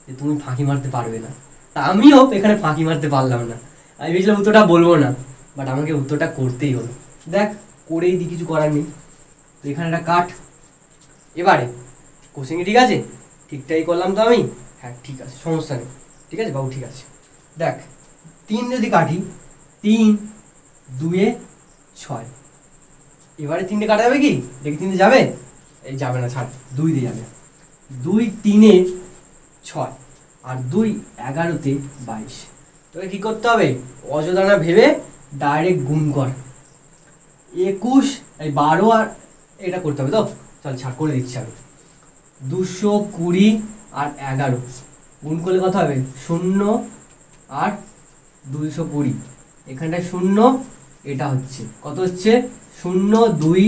যে তুমি ফাঁকি মারতে পারবে না, তা আমিও এখানে ফাঁকি মারতে পারলাম না, আমি ভেবেছিলাম উত্তরটা বলবো না, বাট আমাকে উত্তরটা করতেই হলো, দেখ করেই দিই, কিছু করার নেই। তো এখানে একটা কাট, এবারে কোশ্চেন কি ঠিক আছে, ঠিকঠাকই করলাম তো আমি, হ্যাঁ ঠিক আছে সমস্যা নেই, ঠিক আছে বাবু ঠিক আছে। দেখ 3 যদি কাটি, 3 2 6, এবারে 3 কাটা যাবে কি, দেখি 3 যাবে, এই যাবে না ছাড়, 2 দিয়ে যাবে, 2 3 6 আর 2 11 22, তোকে কি করতে হবে, অযথা না ভেবে ডাইরেক্ট গুণ কর, 21 এই 12 আর এটা করতে হবে তো, চল ছাড় করে দিচ্ছি আমি, 220 আর 11 গুণ করলে কত হবে 0 আর 220, এখানটায় 0, এটা হচ্ছে কত হচ্ছে 0 2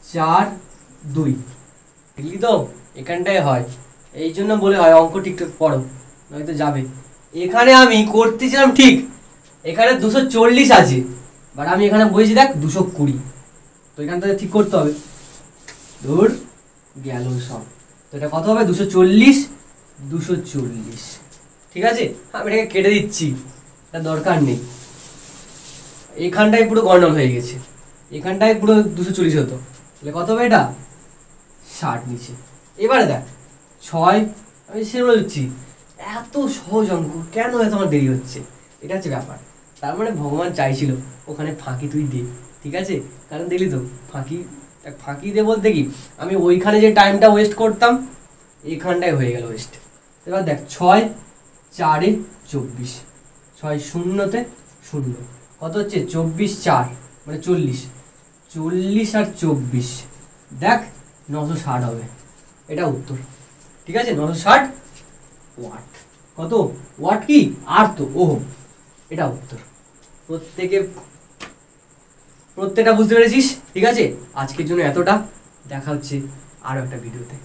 4 2, বুঝলি তো, এখানটায় হয়, এই জন্য বলে হয় অঙ্ক ঠিকঠাক পড়ো নয়তো যাবে। এখানে আমি করতেছিলাম ঠিক, এখানে 240 আছে, বাট আমি এখানে বলেছি দেখ 220, তো এখান থেকে ঠিক করতে হবে, ধর গেল সব, তো এটা কত হবে 240, 240, ঠিক আছে, আমি এটাকে কেটে দিচ্ছি, এটা দরকার নেই, এখানটায় পুরো গন্ডল হয়ে গেছে, এখানটায় পুরো 240 হতো, তাহলে কত হবে এটা 60 নিচে। এবারে দেখ 6, আমি সেগুলো দিচ্ছি, এত সহজ অঙ্ক কেন এত আমার দেরি হচ্ছে, এটা হচ্ছে ব্যাপার, তার মানে ভগবান চাইছিল ওখানে ফাঁকি তুই দে, ঠিক আছে, কারণ দেখলি তো ফাঁকি দে বলতে কি, আমি ওইখানে যে টাইমটা ওয়েস্ট করতাম এইখানটায় হয়ে গেল ওয়েস্ট। এবার দেখ 6 4 24, 6 0 0, কত হচ্ছে 24 4 মানে 40, 40 আর 24, দেখ 960 হবে, এটা উত্তর, ঠিক আছে 960 ওয়াট, কত ওয়াট কি আর তো ওহম, এটা উত্তর। প্রত্যেকটা বুঝতে পেরেছিস, ঠিক আছে, আজকের জন্য এতটা, দেখা হচ্ছে আরো একটা ভিডিওতে।